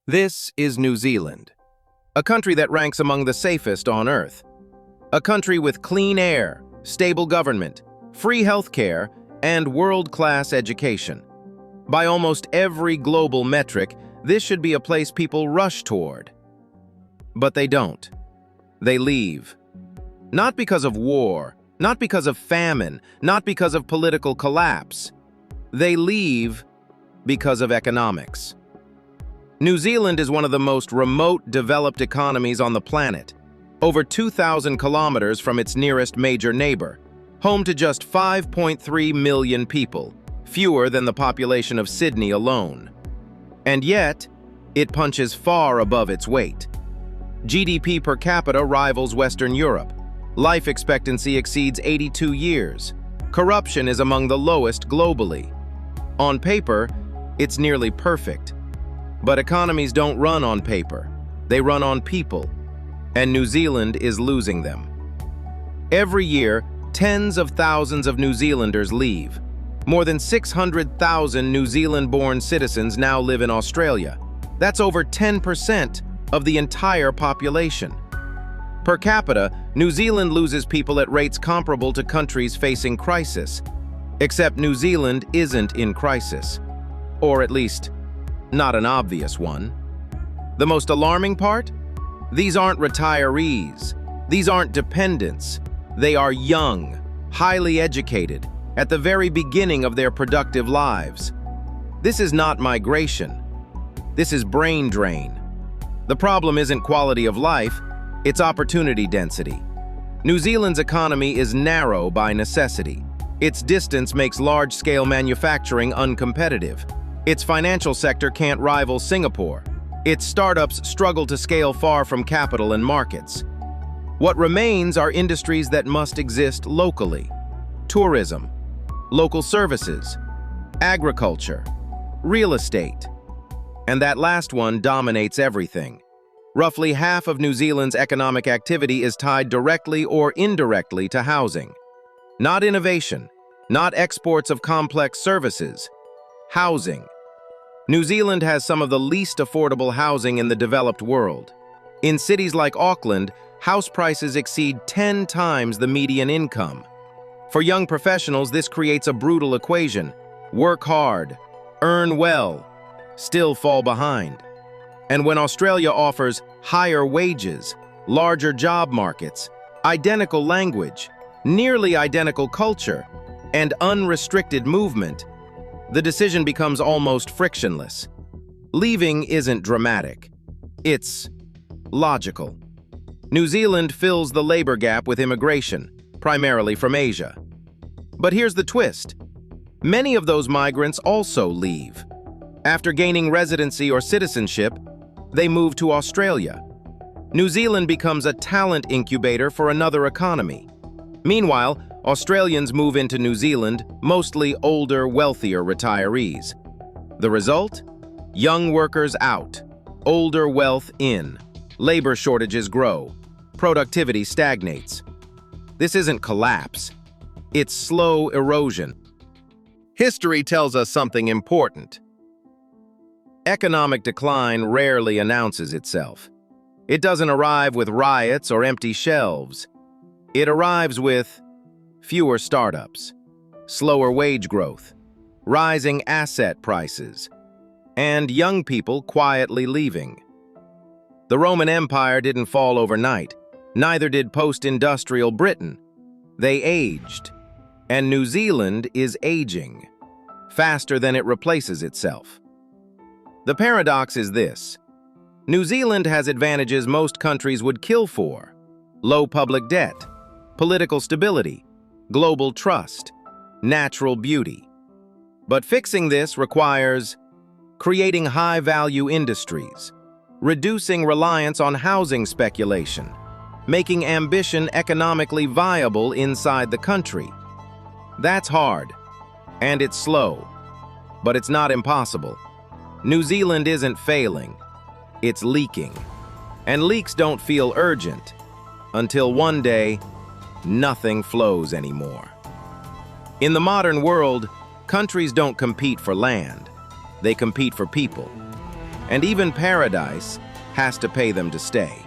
This is New Zealand, a country that ranks among the safest on Earth. A country with clean air, stable government, free healthcare, and world-class education. By almost every global metric, this should be a place people rush toward. But they don't. They leave. Not because of war, not because of famine, not because of political collapse. They leave because of economics. New Zealand is one of the most remote developed economies on the planet, over 2,000 kilometers from its nearest major neighbor, home to just 5.3 million people, fewer than the population of Sydney alone. And yet, it punches far above its weight. GDP per capita rivals Western Europe. Life expectancy exceeds 82 years. Corruption is among the lowest globally. On paper, it's nearly perfect. But economies don't run on paper. They run on people. And New Zealand is losing them. Every year, tens of thousands of New Zealanders leave. More than 600,000 New Zealand-born citizens now live in Australia. That's over 10% of the entire population. Per capita, New Zealand loses people at rates comparable to countries facing crisis. Except New Zealand isn't in crisis. Or at least, not an obvious one. The most alarming part? These aren't retirees. These aren't dependents. They are young, highly educated, at the very beginning of their productive lives. This is not migration. This is brain drain. The problem isn't quality of life, it's opportunity density. New Zealand's economy is narrow by necessity. Its distance makes large-scale manufacturing uncompetitive. Its financial sector can't rival Singapore. Its startups struggle to scale far from capital and markets. What remains are industries that must exist locally. Tourism, local services, agriculture, real estate. And that last one dominates everything. Roughly half of New Zealand's economic activity is tied directly or indirectly to housing. Not innovation, not exports of complex services. Housing. New Zealand has some of the least affordable housing in the developed world. In cities like Auckland, house prices exceed 10 times the median income. For young professionals, this creates a brutal equation. Work hard, earn well, still fall behind. And when Australia offers higher wages, larger job markets, identical language, nearly identical culture, and unrestricted movement, the decision becomes almost frictionless. Leaving isn't dramatic. It's logical. New Zealand fills the labor gap with immigration, primarily from Asia. But here's the twist. Many of those migrants also leave. After gaining residency or citizenship, they move to Australia. New Zealand becomes a talent incubator for another economy. Meanwhile, Australians move into New Zealand, mostly older, wealthier retirees. The result? Young workers out, older wealth in, labor shortages grow, productivity stagnates. This isn't collapse, it's slow erosion. History tells us something important. Economic decline rarely announces itself. It doesn't arrive with riots or empty shelves. It arrives with fewer startups, slower wage growth, rising asset prices, and young people quietly leaving. The Roman Empire didn't fall overnight, neither did post-industrial Britain. They aged, and New Zealand is aging, faster than it replaces itself. The paradox is this. New Zealand has advantages most countries would kill for: low public debt, political stability, global trust, natural beauty. But fixing this requires creating high-value industries, reducing reliance on housing speculation, making ambition economically viable inside the country. That's hard, and it's slow, but it's not impossible. New Zealand isn't failing, it's leaking. And leaks don't feel urgent until one day, nothing flows anymore. In the modern world, countries don't compete for land. They compete for people. and even paradise has to pay them to stay.